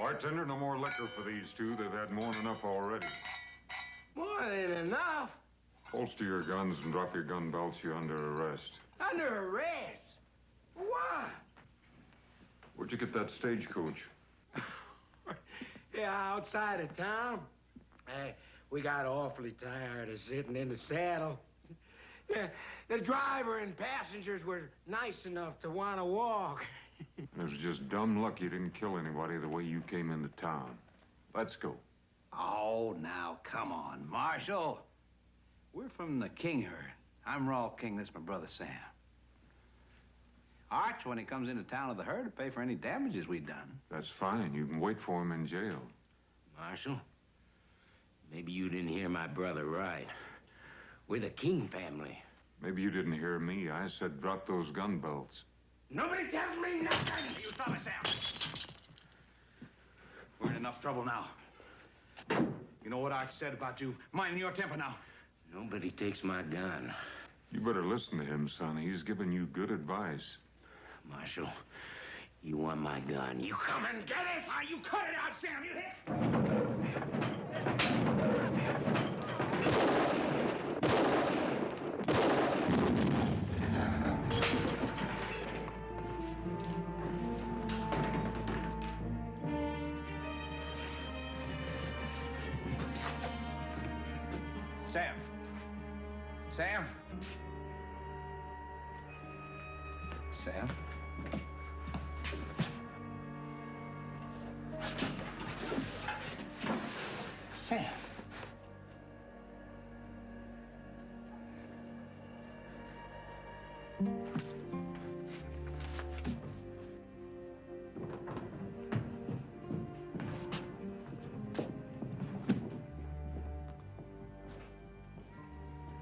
Bartender, no more liquor for these two. They've had more than enough already. More than enough? Holster your guns and drop your gun belts. You're under arrest. Under arrest? Why? Where'd you get that stagecoach? Yeah, outside of town. We got awfully tired of sitting in the saddle. Yeah, the driver and passengers were nice enough to want to walk. It was just dumb luck you didn't kill anybody the way you came into town. Let's go. Oh, now, come on, Marshal. We're from the King herd. I'm Raw King. This is my brother, Sam. Arch, when he comes into town with the herd, to pay for any damages we've done. That's fine. You can wait for him in jail. Marshal, maybe you didn't hear my brother right. We're the King family. Maybe you didn't hear me. I said drop those gun belts. Nobody tells me nothing! You stop it, Sam. We're in enough trouble now. You know what Arch said about you minding your temper now? Nobody takes my gun. You better listen to him, son. He's giving you good advice. Marshal, you want my gun. You come and get it! Ah, you cut it out, Sam. You hit. Sam. Sam. Sam. Sam.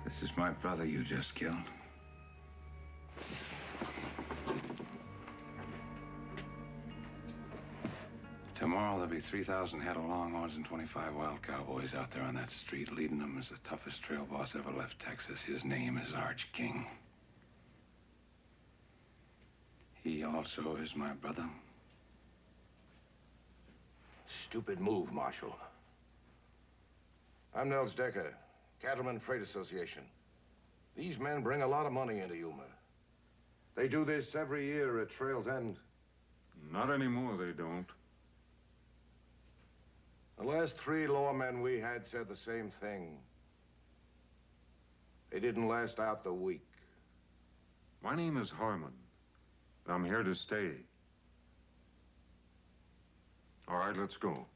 This is my brother you just killed. Tomorrow there'll be 3,000 head of longhorns and 25 wild cowboys out there on that street. Leading them is the toughest trail boss ever left Texas. His name is Arch King. He also is my brother. Stupid move, Marshal. I'm Nels Decker, Cattlemen Freight Association. These men bring a lot of money into Yuma. They do this every year at Trail's End. Not anymore, they don't. The last 3 lawmen we had said the same thing. They didn't last out the week. My name is Harmon. I'm here to stay. All right, let's go.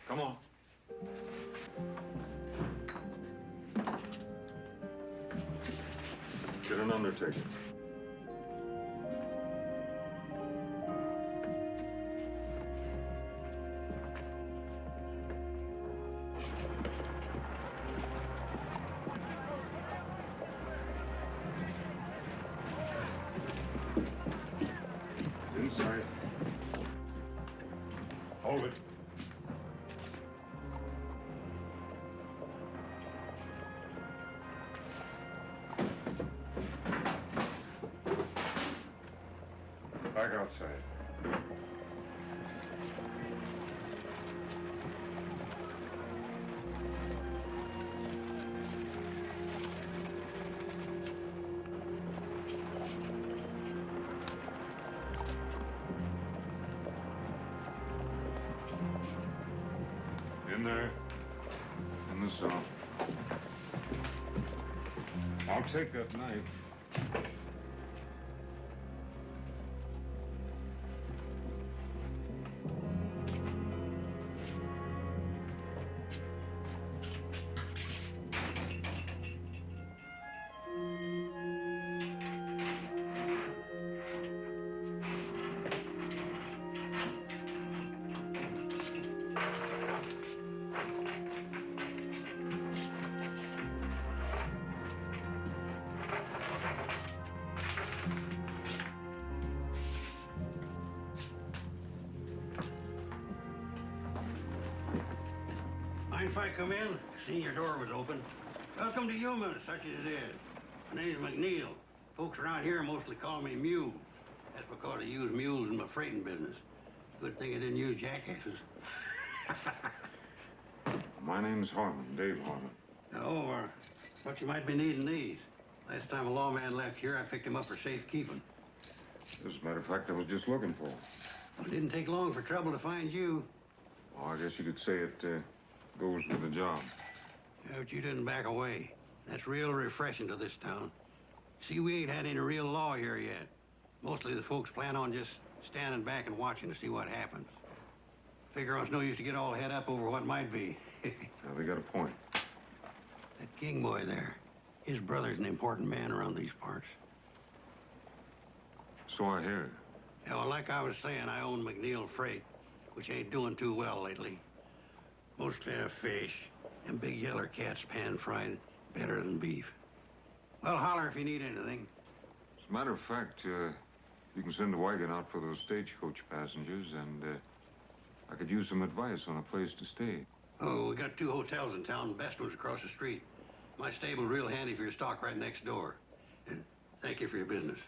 Come on. Get an undertaker. Inside. Hold it. Back outside. In there, in the south. I'll take that knife. Mind if I come in? Seen your door was open. Welcome to Yuma, such as it is. My name's McNeil. Folks around here mostly call me Mew. That's because I use mules in my freighting business. Good thing I didn't use jackasses. My name's Harmon, Dave Harmon. Oh, thought you might be needing these. Last time a lawman left here, I picked him up for safekeeping. As a matter of fact, I was just looking for him. Well, it didn't take long for trouble to find you. Well, I guess you could say it goes with the job. Yeah, but you didn't back away. That's real refreshing to this town. See, we ain't had any real law here yet. Mostly the folks plan on just standing back and watching to see what happens. Figure it's no use to get all head up over what might be. Now, they got a point. That King boy there, his brother's an important man around these parts. So I hear. Yeah, well, like I was saying, I own McNeil Freight, which ain't doing too well lately. Mostly a fish, and big yeller cats pan-fried better than beef. Well, holler if you need anything. As a matter of fact, you can send a wagon out for those stagecoach passengers, and I could use some advice on a place to stay. Oh, we got 2 hotels in town. Best one's across the street. My stable's real handy for your stock right next door. And thank you for your business.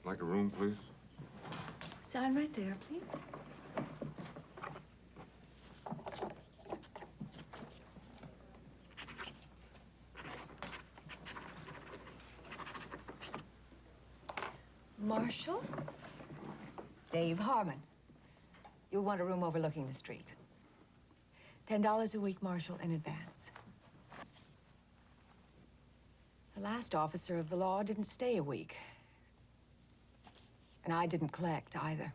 Like a room, please? Sign right there, please. Marshall? Dave Harmon. You'll want a room overlooking the street. $10 a week, Marshall, in advance. The last officer of the law didn't stay a week. And I didn't collect either.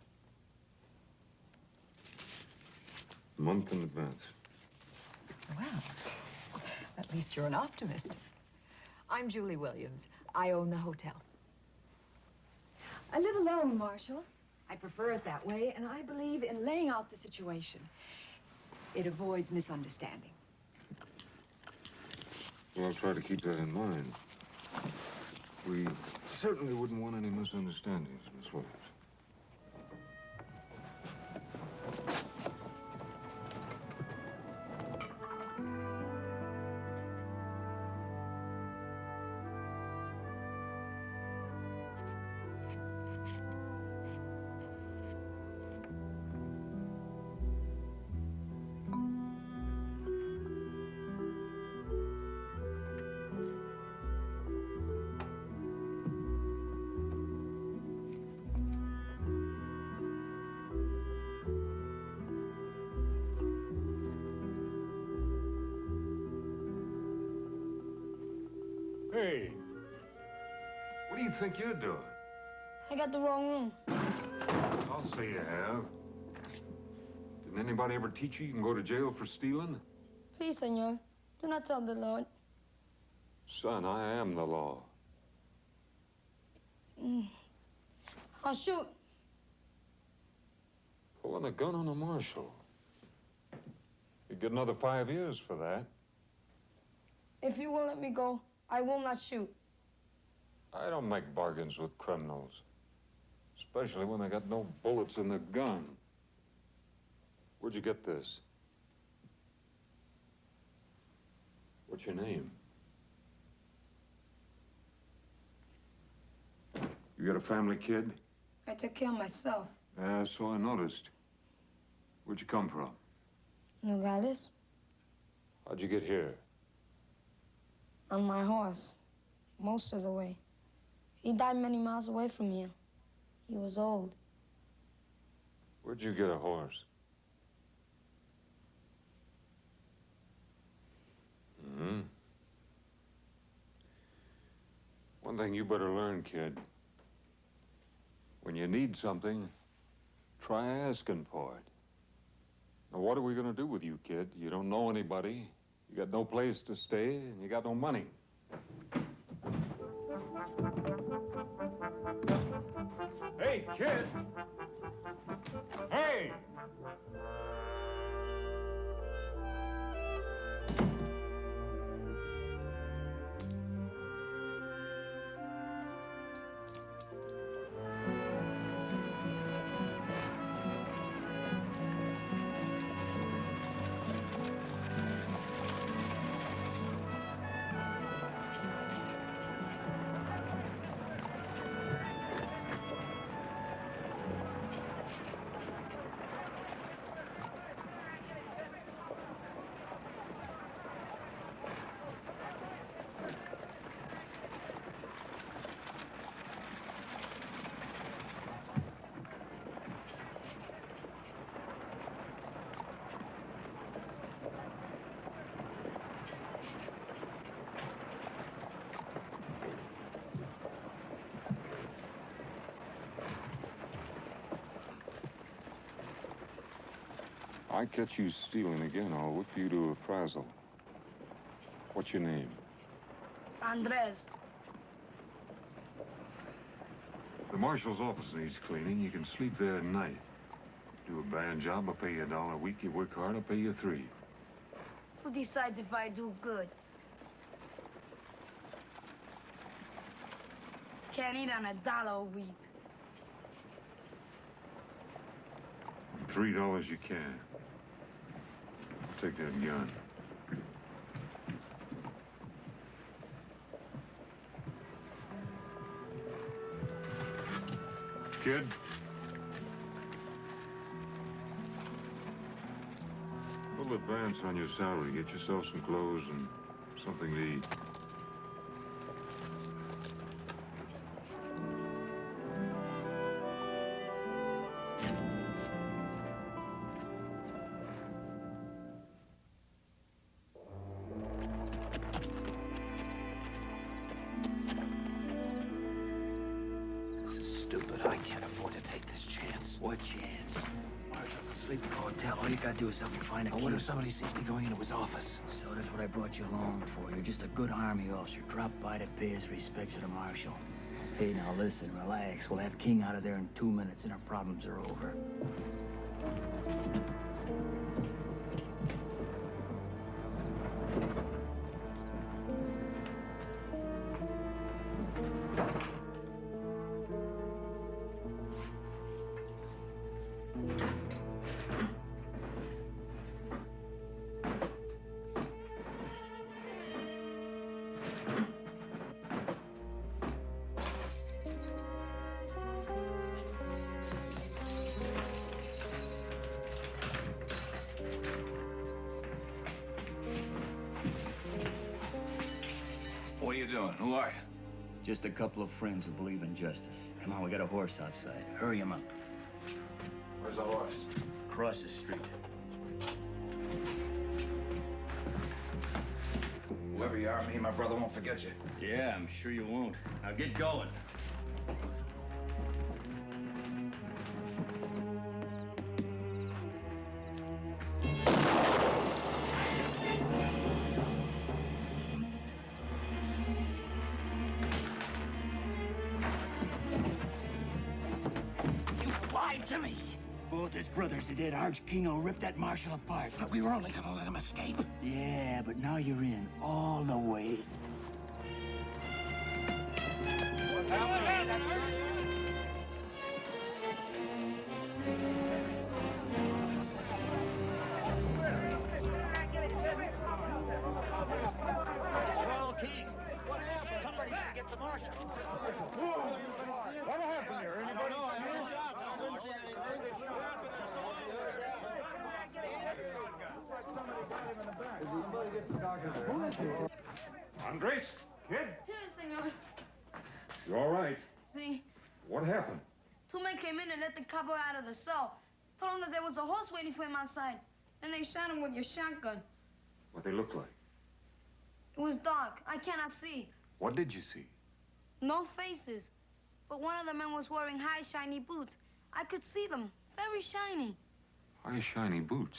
A month in advance. Well, at least you're an optimist. I'm Julie Williams. I own the hotel. I live alone, Marshall. I prefer it that way, and I believe in laying out the situation. It avoids misunderstanding. Well, I'll try to keep that in mind. We certainly wouldn't want any misunderstandings, Miss Williams. Hey, what do you think you're doing? I got the wrong room. I'll say you have. Didn't anybody ever teach you can go to jail for stealing? Please, senor, do not tell the Lord. Son, I am the law. I'll shoot. Pulling a gun on a marshal. You'd get another 5 years for that. If you won't let me go, I will not shoot. I don't make bargains with criminals. Especially when they got no bullets in the gun. Where'd you get this? What's your name? You got a family, kid? I took care of myself. Yeah, so I noticed. Where'd you come from? Nogales? How'd you get here? On my horse. Most of the way. He died many miles away from here. He was old. Where'd you get a horse? One thing you better learn, kid. When you need something, try asking for it. Now, what are we gonna do with you, kid? You don't know anybody. You got no place to stay, and you got no money. Hey, kid! Hey! I catch you stealing again, I'll whip you to a frazzle. What's your name? Andres. The marshal's office needs cleaning. You can sleep there at night. Do a bad job, I'll pay you $1 a week. You work hard, I'll pay you $3. Who decides if I do good? Can't eat on $1 a week. $3 you can. Take that gun. Kid? Full advance on your salary. Get yourself some clothes and something to eat. Stupid. I can't afford to take this chance. What chance? Marshall's asleep in the hotel. All you gotta do is help me find a key. What if somebody sees me going into his office? So that's what I brought you along for. You're just a good army officer. Drop by to pay his respects to the marshal. Hey, now listen, relax. We'll have King out of there in 2 minutes and our problems are over. What are you doing? Who are you? Just a couple of friends who believe in justice. Come on, we got a horse outside. Hurry him up. Where's the horse? Across the street. Whoever you are, me and my brother won't forget you. Yeah, I'm sure you won't. Now get going. To me. Both his brothers are dead. Arch Kingo ripped that marshal apart. But we were only gonna let him escape. Yeah, but now you're in all the way. Well, King, what happened? Somebody didn't get the marshal. What happened here? Anybody Andres, kid? Yes, senor. You all right? See, What happened? two men came in and let the cowboy out of the cell. Told him that there was a horse waiting for him outside. Then they shot him with your shotgun. What they look like? It was dark. I cannot see. What did you see? No faces. But one of the men was wearing high, shiny boots. I could see them. Very shiny. High, shiny boots.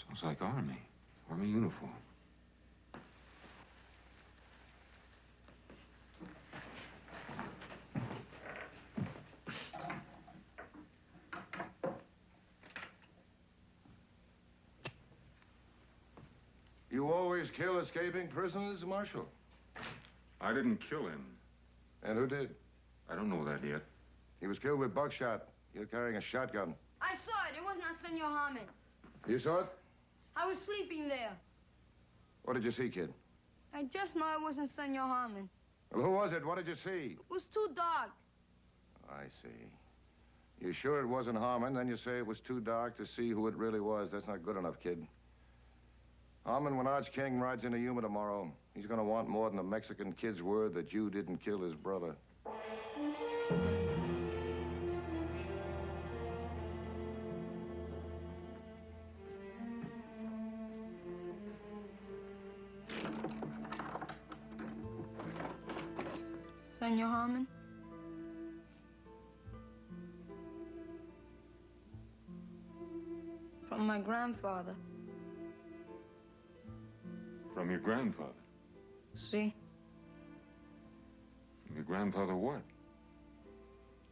Sounds like Army uniform. kill escaping prisoners, Marshal? I didn't kill him. And who did? I don't know that yet. He was killed with buckshot. You're carrying a shotgun. I saw it. It was not Senor Harmon. You saw it? I was sleeping there. What did you see, kid? I just know it wasn't Senor Harmon. Well, who was it? What did you see? It was too dark. I see. You sure it wasn't Harmon? Then you say it was too dark to see who it really was. That's not good enough, kid. Harmon, when Arch King rides into Yuma tomorrow, he's gonna want more than a Mexican kid's word that you didn't kill his brother. Senor Harmon? From my grandfather. From your grandfather. See? From your grandfather what?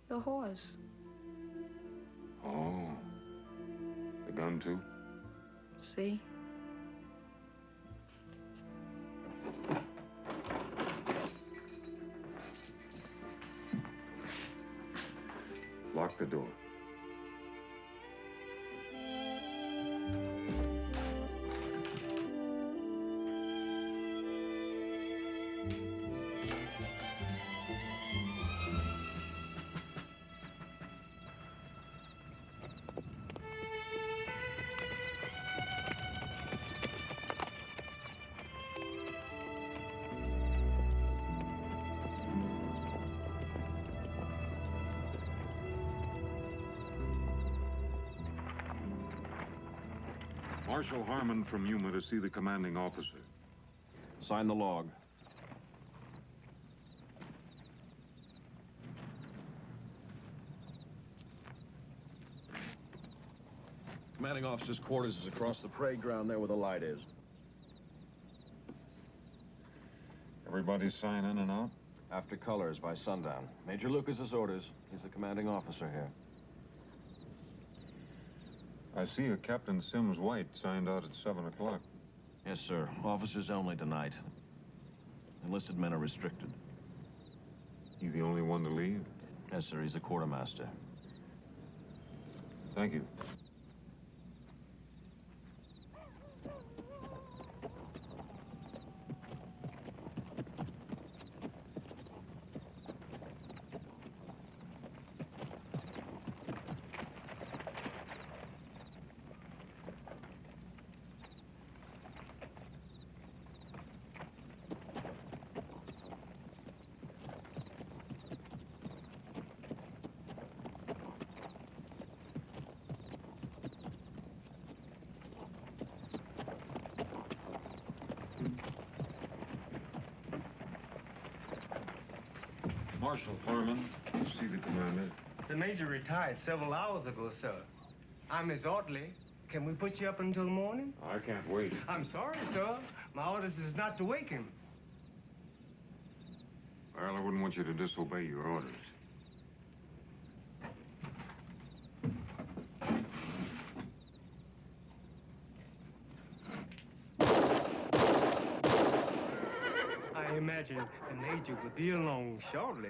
The horse. Oh. The gun, too? See? Lock the door. Marshal Harmon from Yuma to see the commanding officer. Sign the log. Commanding officer's quarters is across the parade ground there where the light is. Everybody sign in and out? After colors by sundown. Major Lucas's orders. He's the commanding officer here. I see a Captain Sims White signed out at 7 o'clock. Yes, sir. Officers only tonight. Enlisted men are restricted. You the only one to leave? Yes, sir. He's a quartermaster. Thank you. Marshal Harmon, you see the commander? The major retired several hours ago, sir. I'm his orderly. Can we put you up until morning? I can't wait. I'm sorry, sir. My orders is not to wake him. Well, I wouldn't want you to disobey your orders. I imagine the major will be along shortly.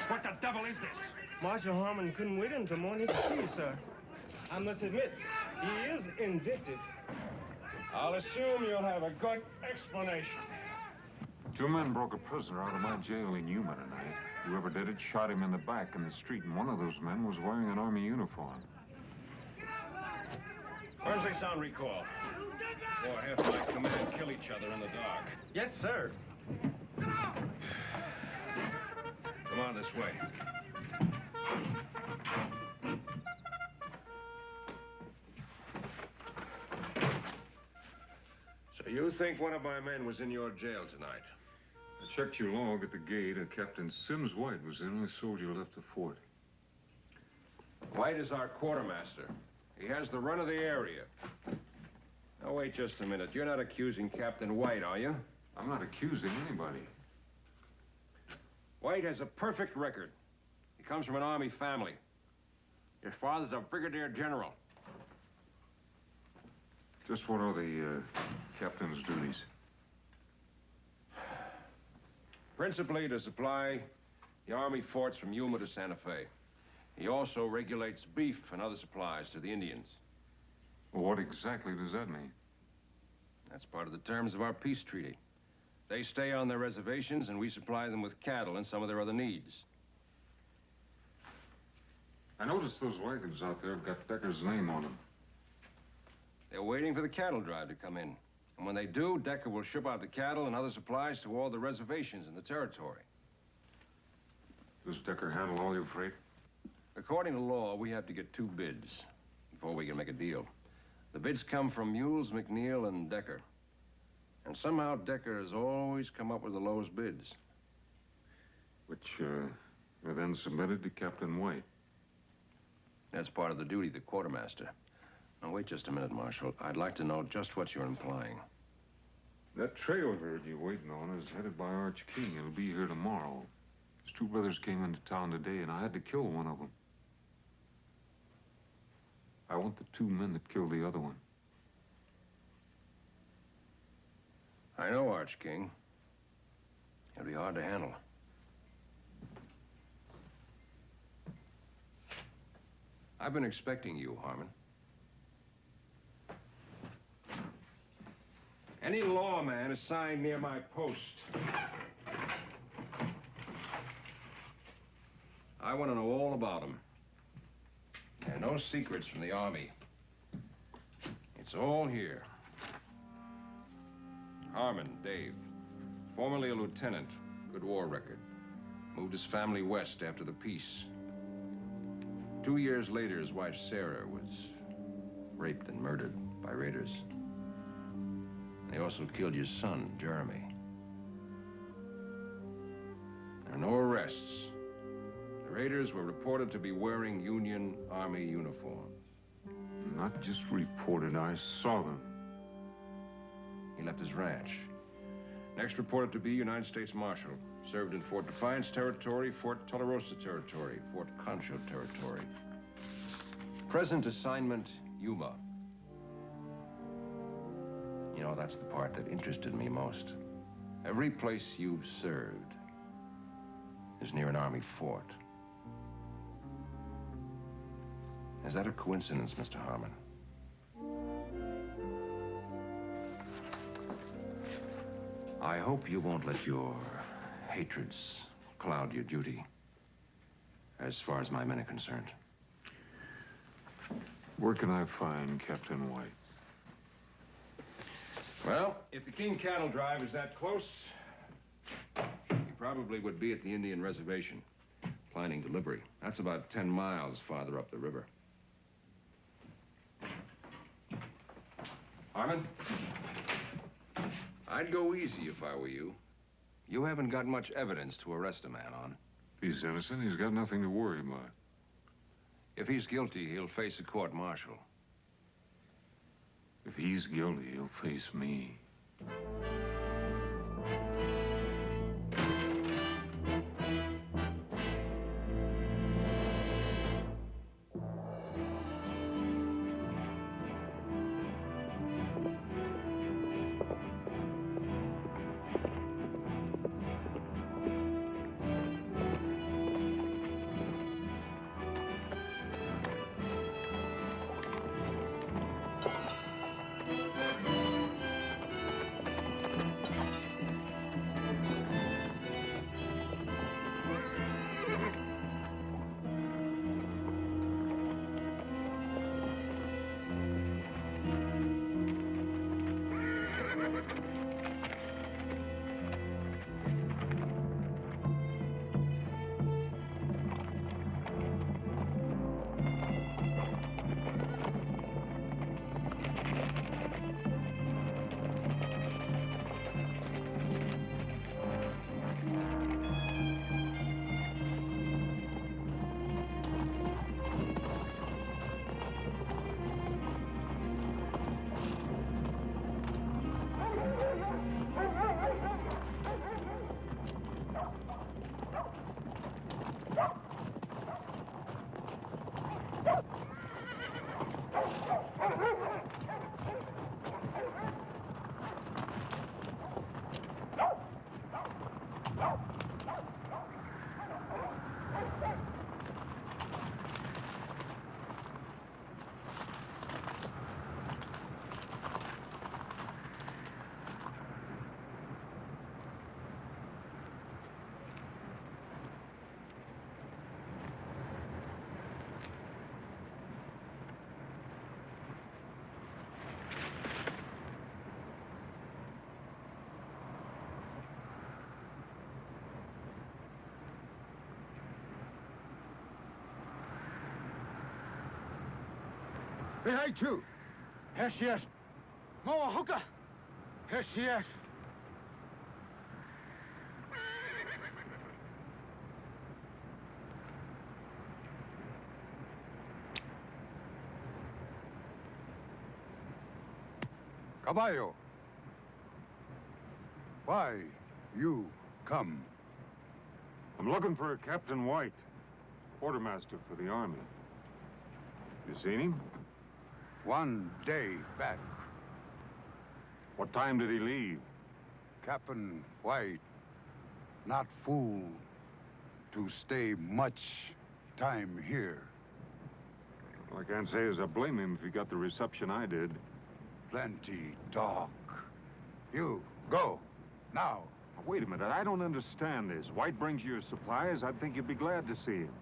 What the devil is this? Marshal Harmon couldn't wait until morning to see you, sir. I must admit, he is invicted. I'll assume you'll have a good explanation. 2 men broke a prisoner out of my jail in Yuma tonight. Whoever did it shot him in the back in the street, and one of those men was wearing an Army uniform. Where's sound recall? Or half my command kill each other in the dark. Yes, sir. Come on this way. So you think one of my men was in your jail tonight? I checked your log at the gate. Captain Sims White was in. I saw you left the fort. White is our quartermaster. He has the run of the area. Now, wait just a minute. You're not accusing Captain White, are you? I'm not accusing anybody. White has a perfect record. He comes from an Army family. His father's a brigadier general. Just what are the captain's duties? Principally to supply the Army forts from Yuma to Santa Fe. He also regulates beef and other supplies to the Indians. Well, what exactly does that mean? That's part of the terms of our peace treaty. They stay on their reservations, and we supply them with cattle and some of their other needs. I noticed those wagons out there have got Decker's name on them. They're waiting for the cattle drive to come in. And when they do, Decker will ship out the cattle and other supplies to all the reservations in the territory. Does Decker handle all your freight? According to law, we have to get 2 bids before we can make a deal. The bids come from Mules, McNeil, and Decker. And somehow Decker has always come up with the lowest bids. Which are then submitted to Captain White. That's part of the duty of the quartermaster. Now, wait just a minute, Marshal. I'd like to know just what you're implying. That trail herd you're waiting on is headed by Arch King. It'll be here tomorrow. His 2 brothers came into town today, and I had to kill one of them. I want the 2 men that killed the other one. I know, Arch King. It'll be hard to handle. I've been expecting you, Harmon. Any lawman assigned near my post. I want to know all about him. There are no secrets from the Army. It's all here. Harmon, Dave. Formerly a lieutenant. Good war record. Moved his family west after the peace. 2 years later, his wife, Sarah, was raped and murdered by raiders. They also killed your son, Jeremy. There are no arrests. The raiders were reported to be wearing Union Army uniforms. Not just reported, I saw them. He left his ranch. Next reported to be United States Marshal. Served in Fort Defiance Territory, Fort Tularosa Territory, Fort Concho Territory. Present assignment, Yuma. You know, that's the part that interested me most. Every place you've served is near an Army fort. Is that a coincidence, Mr. Harmon? I hope you won't let your hatreds cloud your duty, as far as my men are concerned. Where can I find Captain White? Well, if the King cattle drive is that close, he probably would be at the Indian reservation, planning delivery. That's about 10 miles farther up the river. Harmon? I'd go easy if I were you. You haven't got much evidence to arrest a man on. If he's innocent, he's got nothing to worry about. If he's guilty, he'll face a court-martial. If he's guilty, he'll face me. Behind you. Yes, yes. Moa hookah. Yes, yes. Caballo. Why you come? I'm looking for Captain White, quartermaster for the Army. You seen him? 1 day back. What time did he leave? Captain White, not fool to stay much time here. Well, I can't say as I blame him if he got the reception I did. Plenty talk. You, go, now. Now, wait a minute, I don't understand this. White brings you your supplies, I'd think you'd be glad to see him.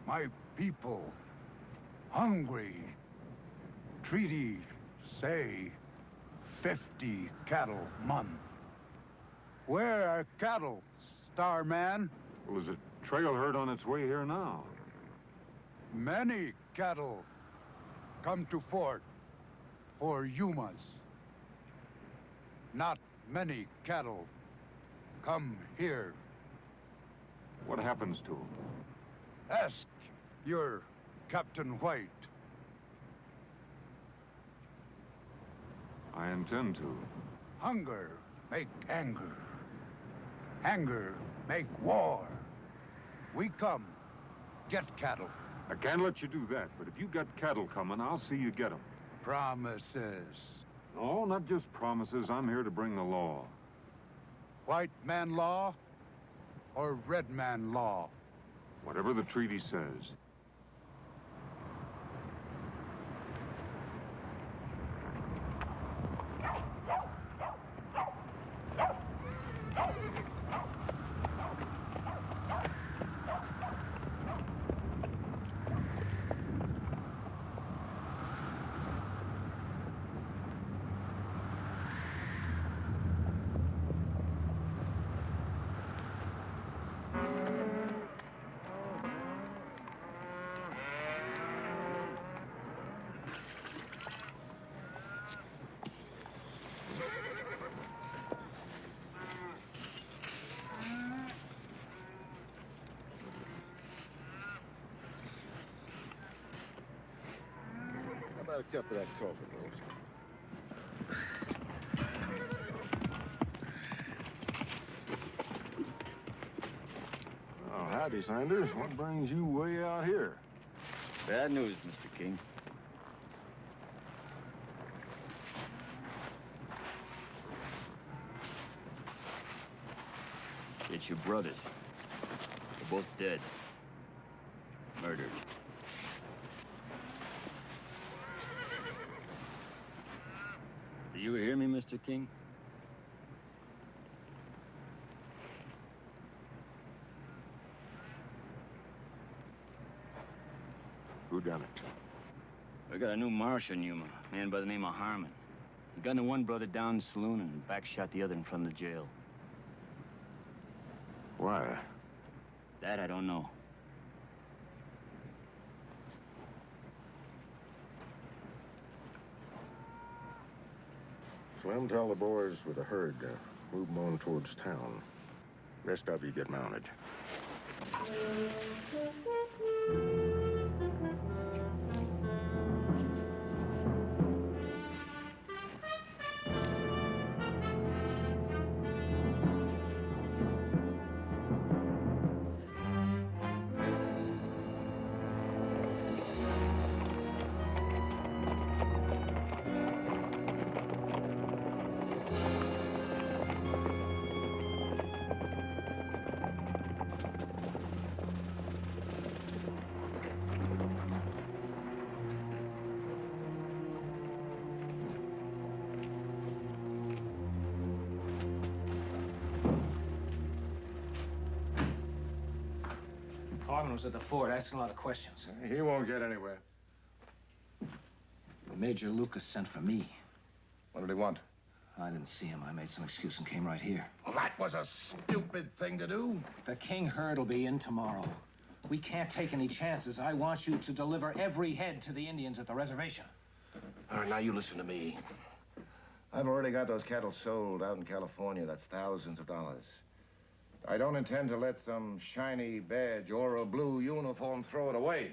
My people, hungry. Treaty say 50 cattle month. Where are cattle, Starman? Well, there's a trail herd on its way here now. Many cattle come to fort for Yumas. Not many cattle come here. What happens to him? Ask your Captain White. I intend to. Hunger make anger. Anger make war. We come, get cattle. I can't let you do that, but if you got cattle coming, I'll see you get them. Promises. No, not just promises. I'm here to bring the law. White man law or red man law? Whatever the treaty says. How about a cup of that coffee, Rose? Oh, howdy, Sanders. What brings you way out here? Bad news, Mr. King. It's your brothers. They're both dead. Murdered. Do you hear me, Mr. King? Who done it? We got a new marshal in Yuma, a man by the name of Harmon. He gunned the one brother down in the saloon and backshot the other in front of the jail. Why? That I don't know. Slim, tell the boys with the herd to move them on towards town. Rest of you get mounted. Harmon was at the fort asking a lot of questions. He won't get anywhere. Major Lucas sent for me. What did he want? I didn't see him. I made some excuse and came right here. Well, that was a stupid thing to do. The king herd will be in tomorrow. We can't take any chances. I want you to deliver every head to the Indians at the reservation. All right, now you listen to me. I've already got those cattle sold out in California. That's thousands of dollars. I don't intend to let some shiny badge or a blue uniform throw it away.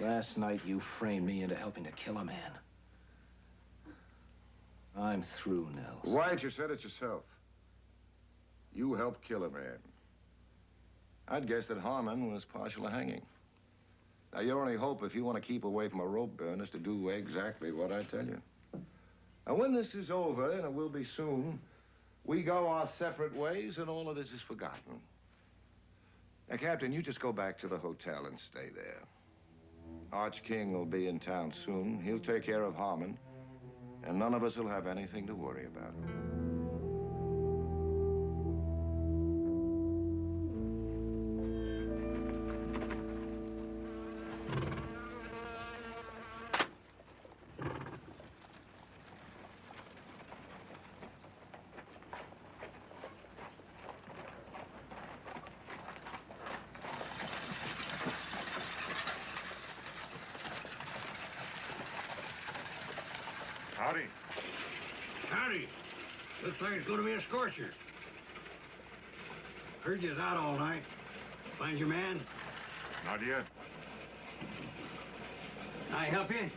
Last night, you framed me into helping to kill a man. I'm through, Nels. White, you said it yourself. You helped kill a man. I'd guess that Harmon was partial to hanging. Now, your only hope, if you want to keep away from a rope burn, is to do exactly what I tell you. And when this is over, and it will be soon, we go our separate ways, and all of this is forgotten. Now, Captain, you just go back to the hotel and stay there. Arch King will be in town soon. He'll take care of Harmon, and none of us will have anything to worry about. Howdy. Howdy. Looks like it's going to be a scorcher. Heard you was out all night. Find your man? Not yet. Can I help you?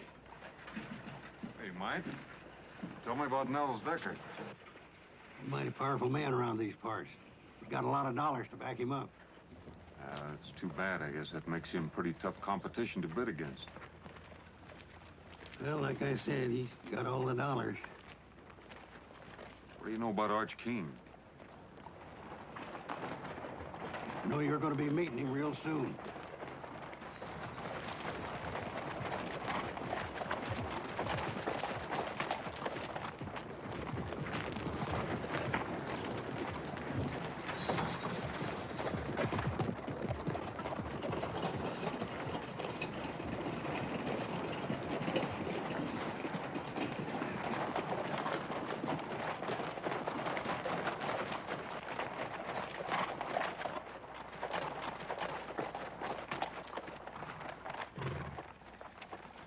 Hey, Mike. Tell me about Nels Decker. He's a mighty powerful man around these parts. He's got a lot of dollars to back him up. It's too bad. I guess that makes him pretty tough competition to bid against. Well, like I said, he's got all the dollars. What do you know about Arch King? I know you're going to be meeting him real soon.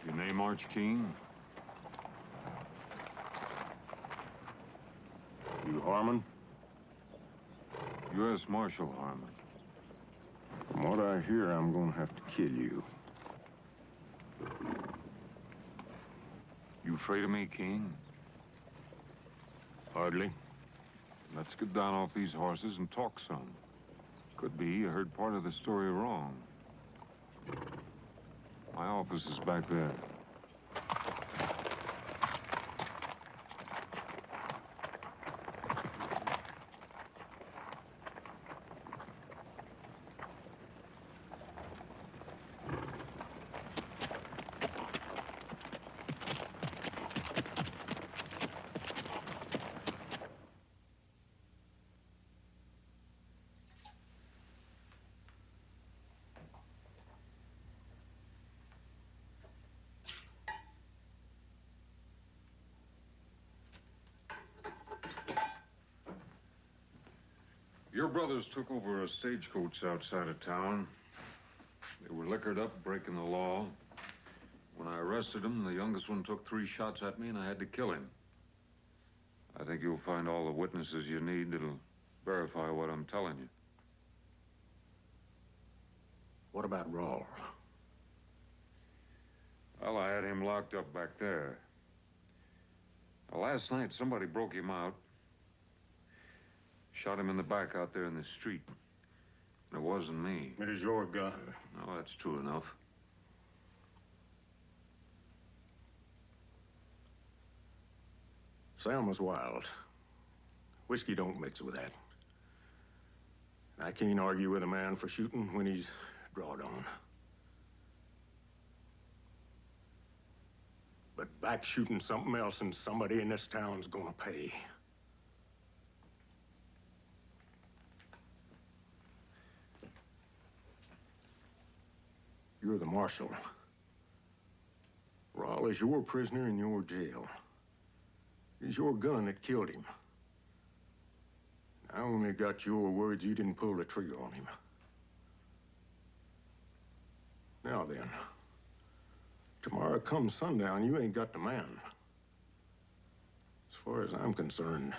Your name Arch King? You Harmon? U.S. Marshal Harmon. From what I hear, I'm gonna have to kill you. You afraid of me, King? Hardly. Let's get down off these horses and talk some. Could be you heard part of the story wrong. My office is back there. Your brothers took over a stagecoach outside of town. They were liquored up, breaking the law. When I arrested them, the youngest one took 3 shots at me, and I had to kill him. I think you'll find all the witnesses you need that'll verify what I'm telling you. What about Rawl? Well, I had him locked up back there. Now, last night, somebody broke him out. Shot him in the back out there in the street. And it wasn't me. It is your gun. No, that's true enough. Sam was wild. Whiskey don't mix with that. I can't argue with a man for shooting when he's drawed on. But back shooting something else, and somebody in this town's gonna pay. You're the marshal. Rawl is your prisoner in your jail. It's your gun that killed him. I only got your words you didn't pull the trigger on him. Now then, tomorrow come sundown, you ain't got the man. As far as I'm concerned,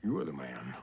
you're the man.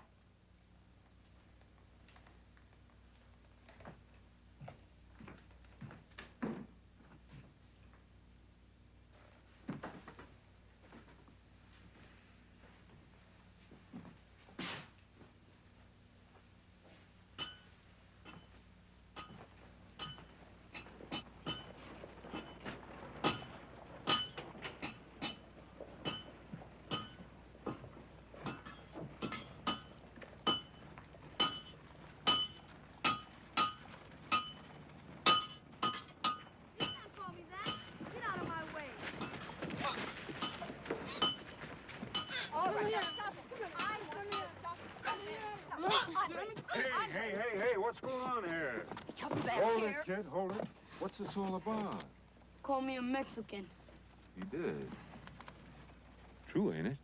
Hey, what's going on here? Come back Hold here. it, kid, hold it. What's this all about? Call me a Mexican. You did. True, ain't it?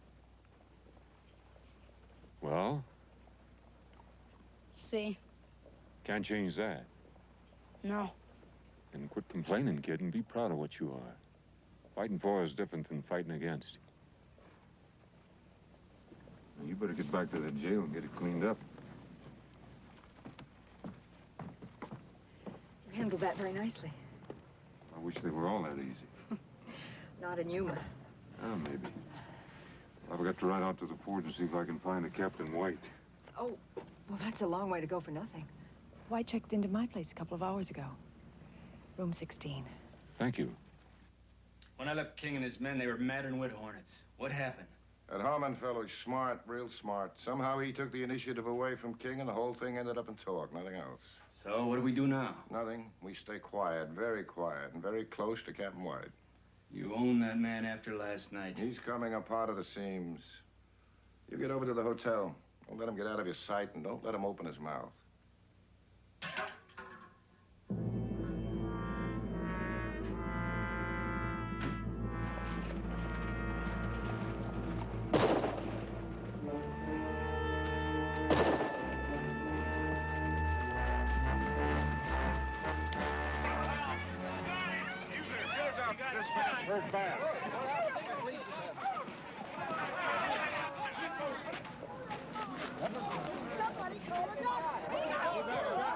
Well, See, can't change that. no. And quit complaining, kid, and be proud of what you are. Fighting for is different than fighting against. Now, you better get back to the jail and get it cleaned up. You handled that very nicely. I wish they were all that easy. Not in Yuma. Ah, maybe. I've got to ride out to the port and see if I can find a Captain White. Oh, well, that's a long way to go for nothing. White checked into my place a couple of hours ago. Room 16. Thank you. When I left King and his men, they were madder than wood hornets. What happened? That Harmon fellow's smart, real smart. Somehow he took the initiative away from King, and the whole thing ended up in talk, nothing else. So, what do we do now? Nothing. We stay quiet, and very close to Captain White. You own that man after last night. He's coming apart of the seams. You get over to the hotel. Don't let him get out of your sight, and don't let him open his mouth. Hurt bad. Somebody call a doctor.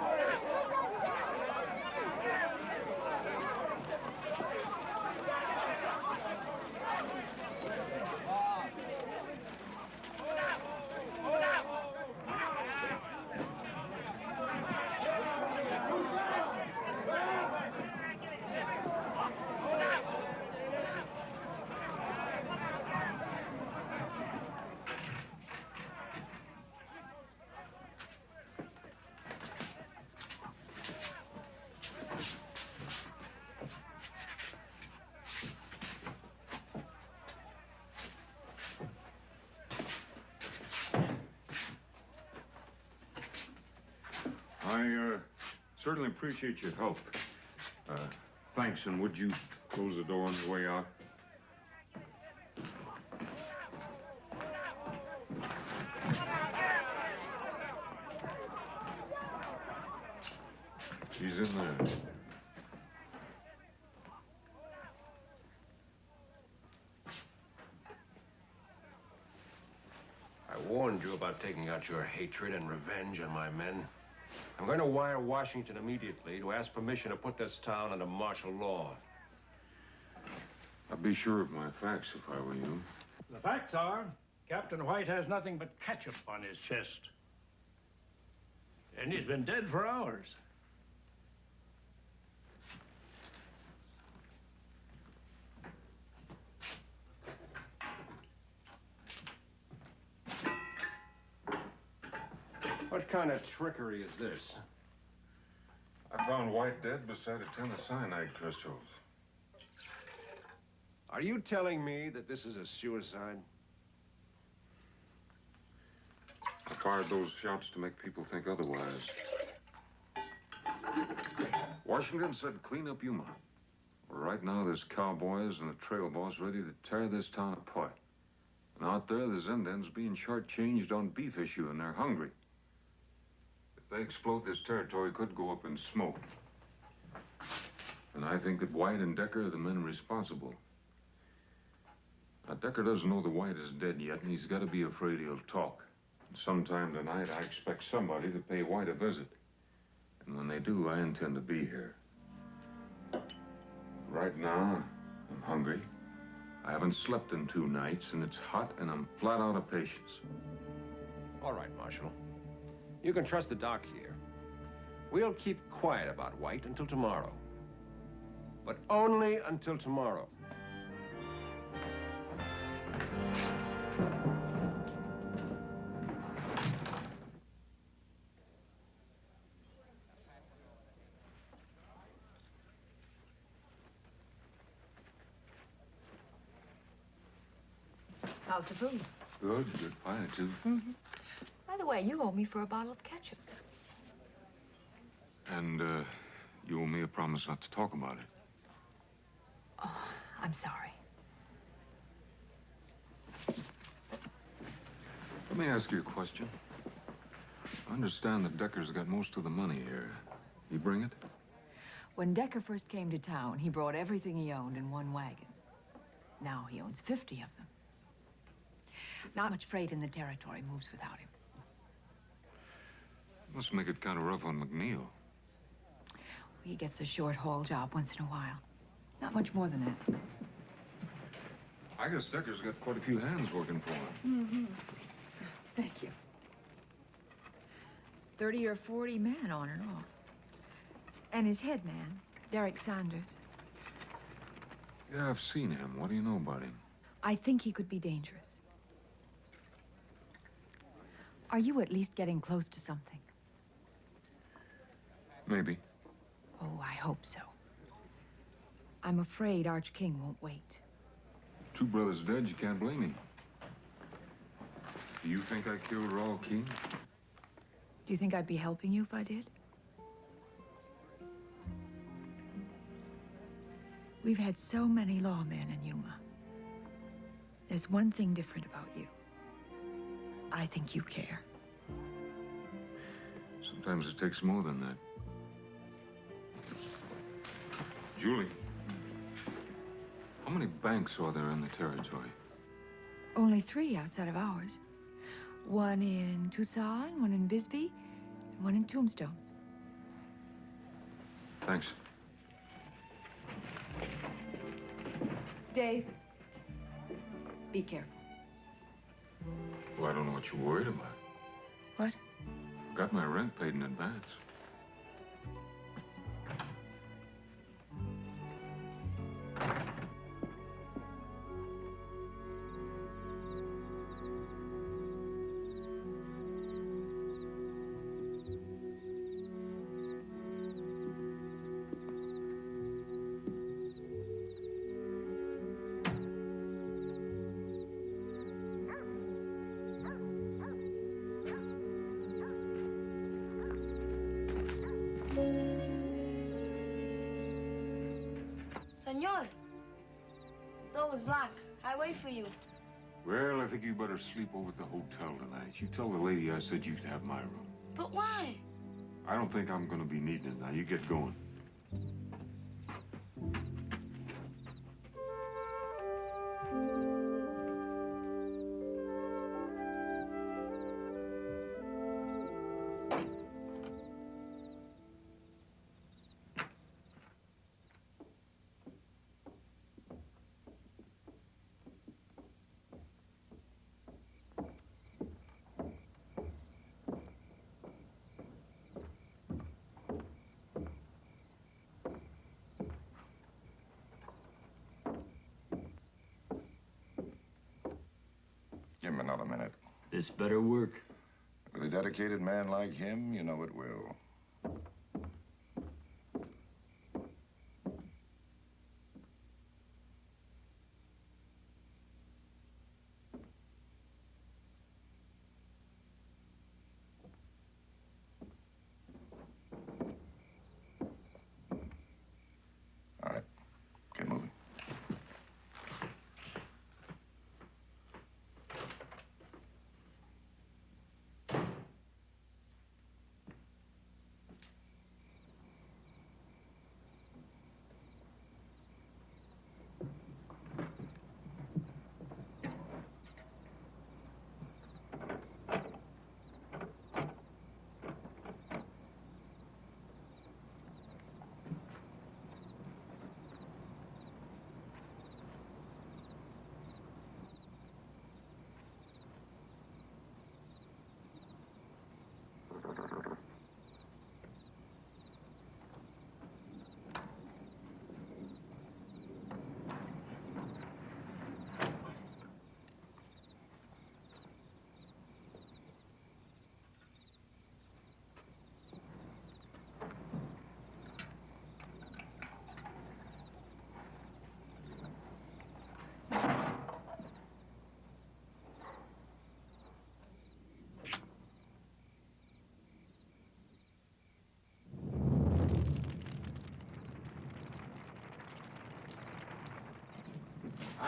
I certainly appreciate your help. Thanks, and would you close the door on the way out? She's in there. I warned you about taking out your hatred and revenge on my men. I'm going to wire Washington immediately to ask permission to put this town under martial law. I'd be sure of my facts if I were you. The facts are, Captain White has nothing but ketchup on his chest. And he's been dead for hours. What kind of trickery is this? I found White dead beside a tin of cyanide crystals. Are you telling me that this is a suicide? I fired those shots to make people think otherwise. Washington said clean up Yuma. Well, right now there's cowboys and a trail boss ready to tear this town apart. And out there's Indians being shortchanged on beef issue, and they're hungry. If they explode, this territory could go up in smoke. And I think that White and Decker are the men responsible. Now, Decker doesn't know the White is dead yet, and he's got to be afraid he'll talk. And sometime tonight, I expect somebody to pay White a visit. And when they do, I intend to be here. Right now, I'm hungry. I haven't slept in 2 nights, and it's hot, and I'm flat out of patience. All right, Marshal. You can trust the doc here. We'll keep quiet about White until tomorrow. But only until tomorrow. How's the food? Good pie, too. Mm-hmm. By the way, you owe me for a bottle of ketchup. And, you owe me a promise not to talk about it. Oh, I'm sorry. Let me ask you a question. I understand that Decker's got most of the money here. You bring it? When Decker first came to town, he brought everything he owned in one wagon. Now he owns 50 of them. Not much freight in the territory moves without him. Must make it kind of rough on McNeil. He gets a short haul job once in a while. Not much more than that. I guess Decker's got quite a few hands working for him. Mm-hmm. Thank you. 30 or 40 men on and off. And his head man, Derek Sanders. Yeah, I've seen him. What do you know about him? I think he could be dangerous. Are you at least getting close to something? Maybe. Oh, I hope so. I'm afraid Arch King won't wait. 2 brothers dead, you can't blame him. Do you think I killed Raul King? Do you think I'd be helping you if I did? We've had so many lawmen in Yuma. There's one thing different about you. I think you care. Sometimes it takes more than that. Julie, how many banks are there in the territory? Only 3 outside of ours. One in Tucson, one in Bisbee, and one in Tombstone. Thanks. Dave, be careful. Well, I don't know what you're worried about. What? Got my rent paid in advance. Senor, door was locked. I wait for you. Well, I think you better sleep over at the hotel tonight. You tell the lady I said you could have my room. But why? I don't think I'm going to be needing it now. You get going. Give him another minute. This better work. With a dedicated man like him, you know it will. All right. Get moving.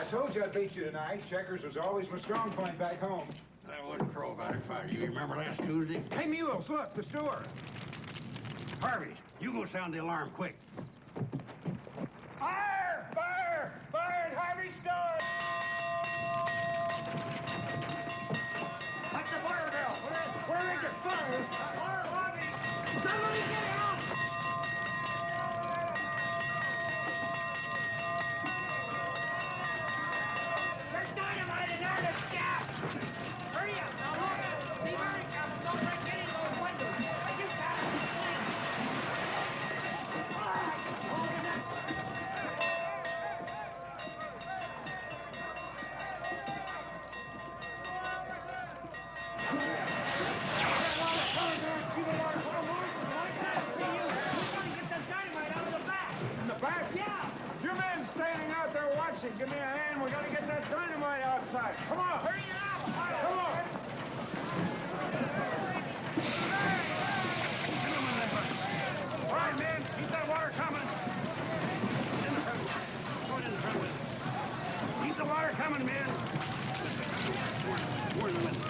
I told you I'd beat you tonight. Checkers was always my strong point back home. I wouldn't crow about it if I were you. Remember last Tuesday? Hey, Mules, look, the store. Harvey, you go sound the alarm quick. Fire! Fire! Fire at Harvey's store! What's the fire bell? Where is it? Fire! Fire, Harvey! Somebody get out! There's dynamite in there to stop! Hurry up! Now, hurry up! Be very careful! Don't break any of those windows! You got it! All right! Open it! In the back? Yeah! You men standing out there watching, give me a hand. We gotta get that dynamite outside. Come on! Hurry it up! Come on! All right, man, keep that water coming. In the front. Go in the front with it. Keep the water coming, man. More in the window.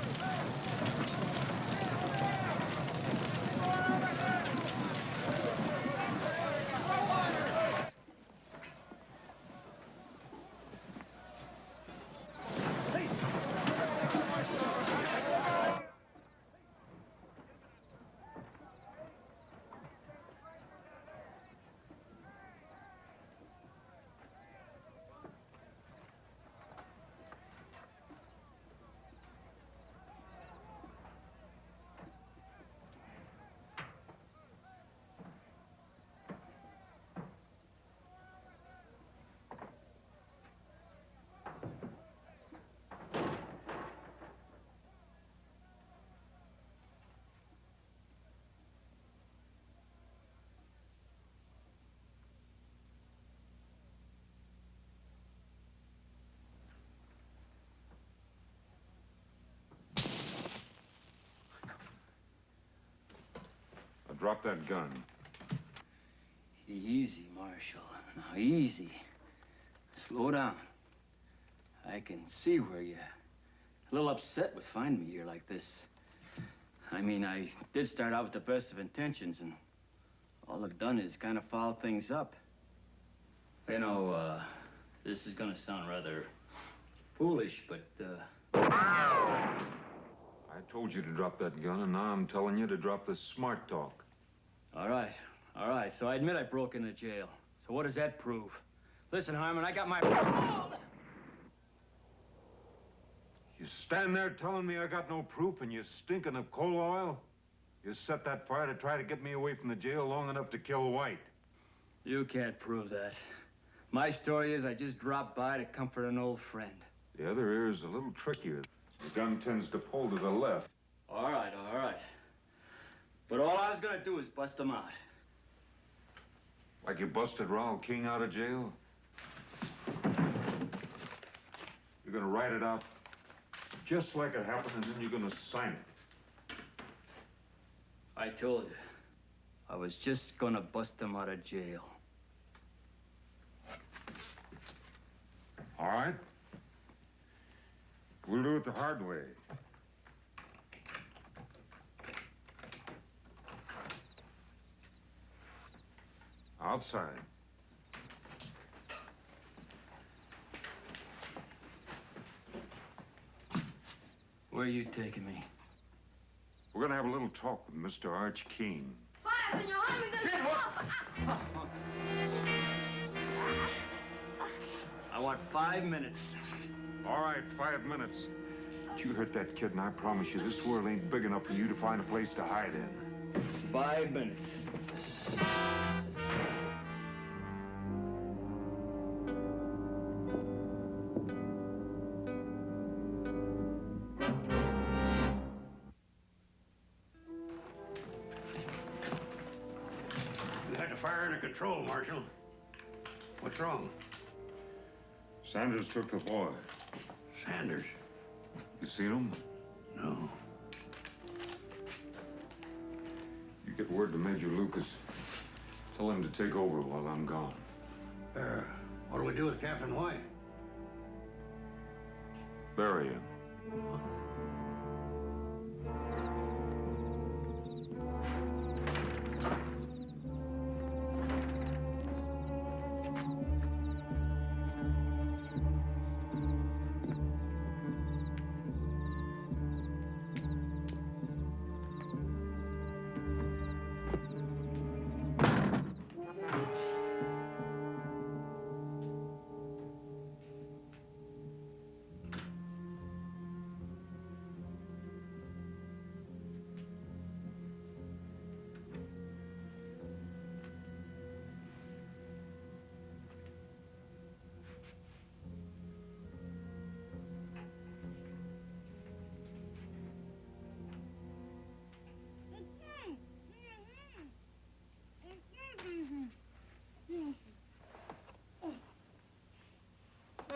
Drop that gun. Easy, Marshal. Now, easy. Slow down. I can see where you're a little upset with finding me here like this. I mean, I did start out with the best of intentions, and all I've done is kind of foul things up. You know, this is gonna sound rather foolish, but, I told you to drop that gun, and now I'm telling you to drop the smart talk. All right. So I admit I broke into jail. So what does that prove? Listen, Harmon, I got my... You stand there telling me I got no proof and you're stinking of coal oil? You set that fire to try to get me away from the jail long enough to kill White. You can't prove that. My story is I just dropped by to comfort an old friend. The other ear is a little trickier. The gun tends to pull to the left. All right. But all I was gonna do is bust him out. Like you busted Raoul King out of jail? You're gonna write it out just like it happened, and then you're gonna sign it. I told you. I was just gonna bust him out of jail. All right. We'll do it the hard way. Outside. Where are you taking me? We're gonna have a little talk with Mr. Arch King. Fire, Senor Harmon, I want 5 minutes. All right, 5 minutes. But you hurt that kid, and I promise you, this world ain't big enough for you to find a place to hide in. 5 minutes. You had the fire under control, Marshal. What's wrong? Sanders took the boy. Sanders? You seen him? No. You get word to Major Lucas. Tell him to take over while I'm gone. What do we do with Captain White? bury him.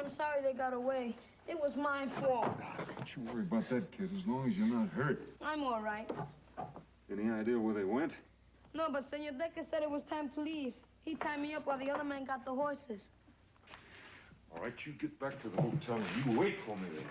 I'm sorry they got away. It was my fault. Don't you worry about that, kid, as long as you're not hurt. I'm all right. Any idea where they went? No, but Senor Decker said it was time to leave. He tied me up while the other man got the horses. All right, you get back to the hotel and you wait for me there.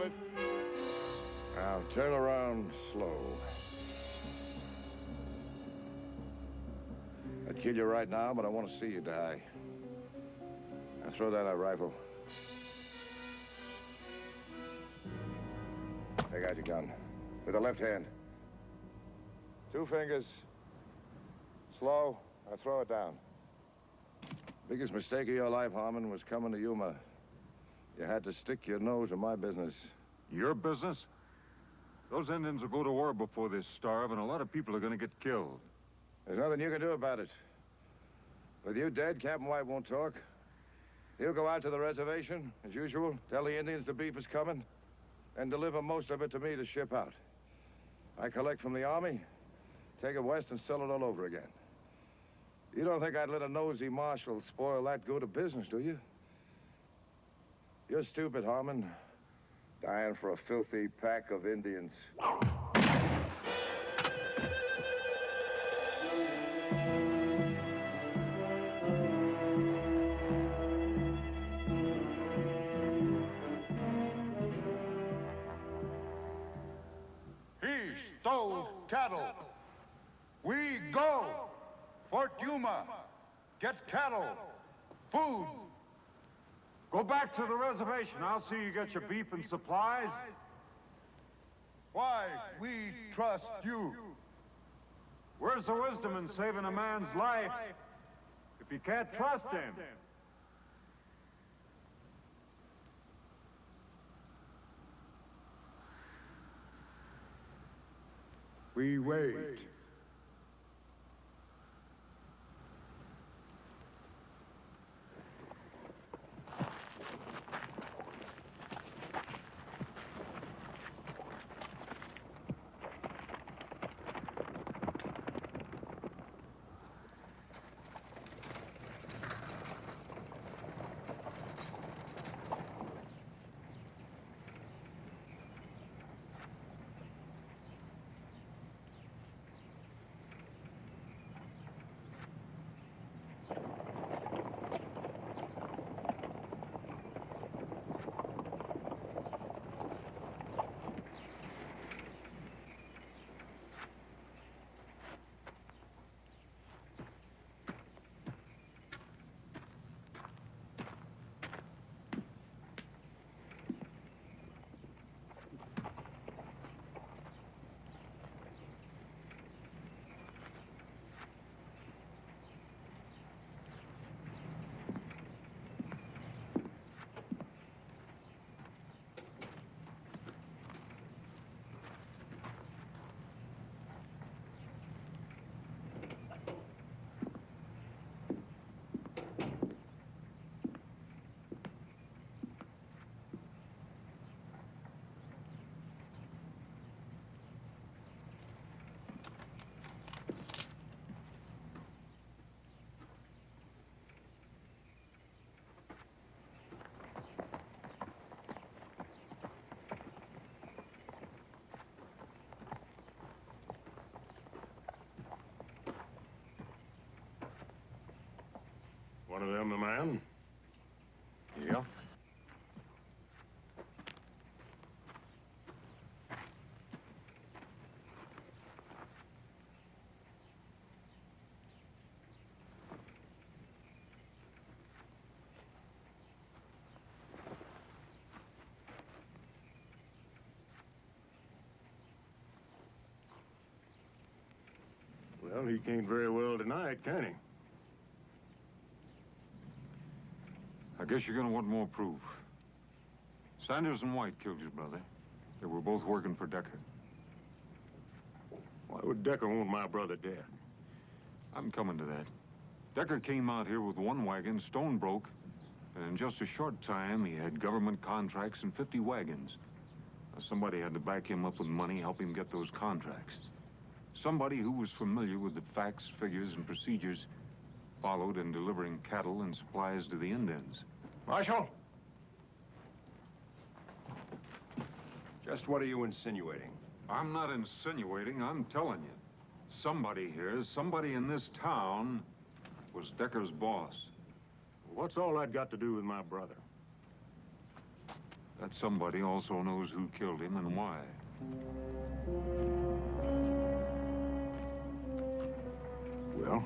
it. Now, turn around slow. I'd kill you right now, but I want to see you die. Now, throw down that rifle. Take out your gun. With the left hand. 2 fingers. Slow. Now, throw it down. Biggest mistake of your life, Harmon, was coming to Yuma. You had to stick your nose in my business. Your business? Those Indians will go to war before they starve, and a lot of people are going to get killed. There's nothing you can do about it. With you dead, Captain White won't talk. He'll go out to the reservation, as usual, tell the Indians the beef is coming, and deliver most of it to me to ship out. I collect from the Army, take it west, and sell it all over again. You don't think I'd let a nosy marshal spoil that good a business, do you? You're stupid, Harmon. Dying for a filthy pack of Indians. He stole cattle. We go. Fort Yuma. Get cattle. Food. Go back to the reservation. I'll see you get your beef and supplies. Why we trust you. Where's the wisdom in saving a man's life if you can't trust him? We wait. One of them the man? Yeah. Well, he can't very well deny it, can he? I guess you're gonna want more proof. Sanders and White killed your brother. They were both working for Decker. Why would Decker want my brother dead? I'm coming to that. Decker came out here with one wagon, stone broke, and in just a short time, he had government contracts and 50 wagons. Now, somebody had to back him up with money, help him get those contracts. Somebody who was familiar with the facts, figures, and procedures followed in delivering cattle and supplies to the Indians. Marshal? Just what are you insinuating? I'm not insinuating, I'm telling you. Somebody here, somebody in this town, was Decker's boss. What's all that got to do with my brother? That somebody also knows who killed him and why. Well,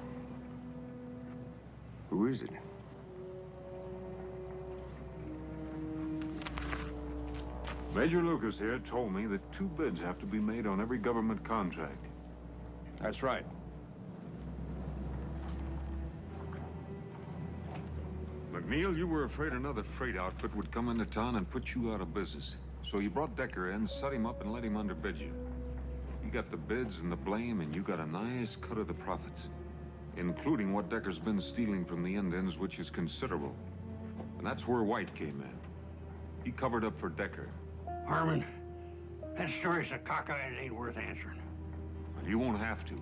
who is it? Major Lucas here told me that 2 bids have to be made on every government contract. That's right. McNeil, you were afraid another freight outfit would come into town and put you out of business. So you brought Decker in, set him up, and let him underbid you. You got the bids and the blame, and you got a nice cut of the profits, including what Decker's been stealing from the Indians, which is considerable. And that's where White came in. He covered up for Decker. Harmon, that story's a caca and it ain't worth answering. Well, you won't have to.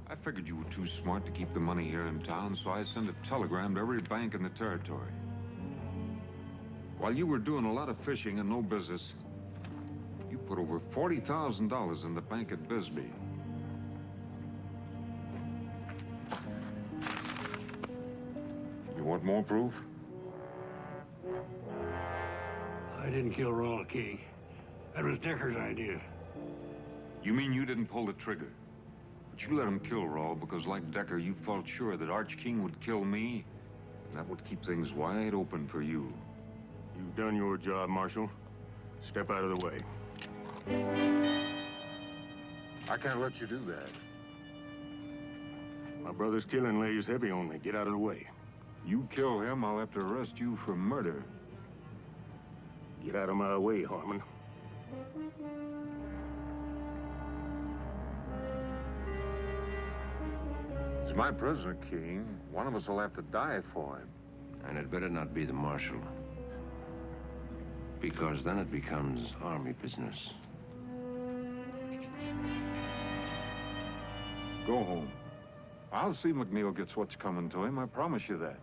I figured you were too smart to keep the money here in town, so I sent a telegram to every bank in the territory. While you were doing a lot of fishing and no business, you put over $40,000 in the bank at Bisbee. You want more proof? I didn't kill Rawl King. That was Decker's idea. You mean you didn't pull the trigger? But you let him kill Rawl because, like Decker, you felt sure that Arch King would kill me, and that would keep things wide open for you. You've done your job, Marshal. Step out of the way. I can't let you do that. My brother's killing lays heavy on me. Get out of the way. You kill him, I'll have to arrest you for murder. Get out of my way, Harmon. He's my prisoner, King. One of us will have to die for him. And it better not be the Marshal. Because then it becomes army business. Go home. I'll see McNeil gets what's coming to him, I promise you that.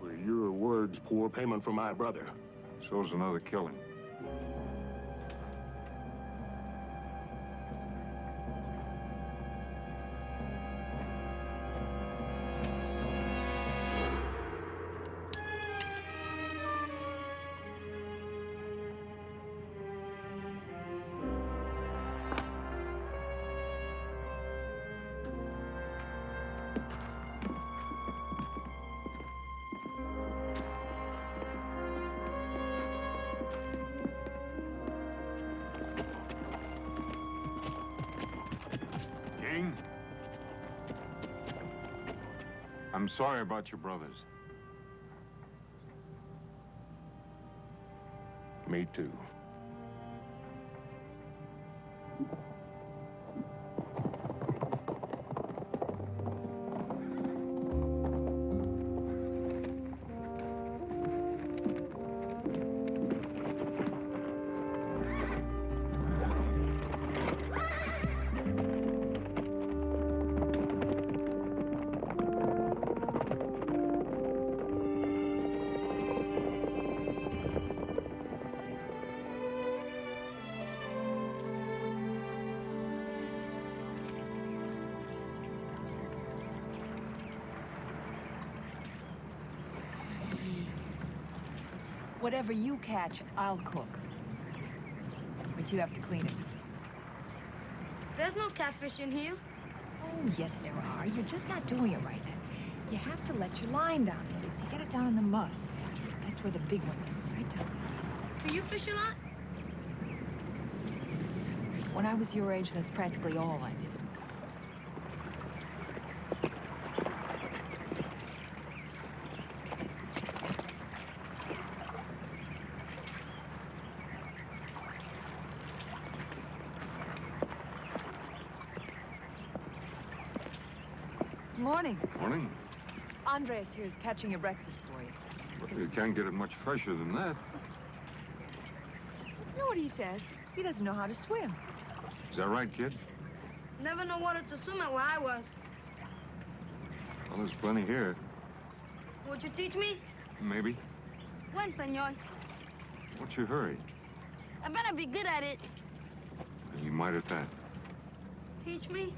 Well, your word's poor payment for my brother. So's another killing. I'm sorry about your brothers. Me too. Whatever you catch, I'll cook. But you have to clean it. There's no catfish in here. Oh, yes, there are. You're just not doing it right. You have to let your line down first. You get it down in the mud. That's where the big ones are, right down there. Do you fish a lot? When I was your age, that's practically all I did. Morning. Morning. Andres here is catching your breakfast for you. Well, you can't get it much fresher than that. You know what he says? He doesn't know how to swim. Is that right, kid? Never know water to swim at where I was. Well, there's plenty here. Would you teach me? Maybe. When, senor? What's your hurry? I better be good at it. You might at that. Teach me?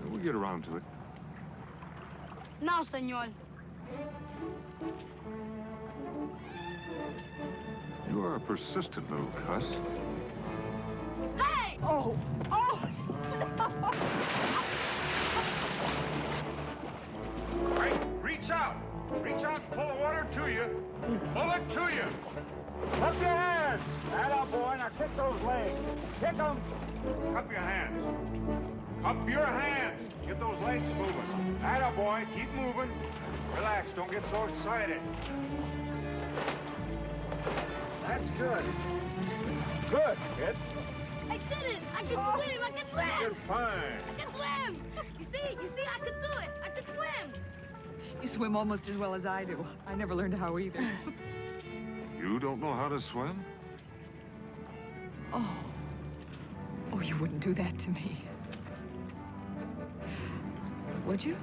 We'll get around to it. Now, senor. You are a persistent little cuss. Hey! Oh! Oh! Hey, reach out! Reach out and pull the water to you. Pull it to you. Up your hands! Atta boy, now kick those legs. Kick them! Cup your hands. Cup your hands. Get those legs moving. Atta boy, keep moving. Relax, don't get so excited. That's good. Good, kid. I did it! I can swim! I can swim! You're fine. I can swim! You see, I can do it! I can swim! You swim almost as well as I do. I never learned how either. You don't know how to swim? Oh. Oh, you wouldn't do that to me. Would you?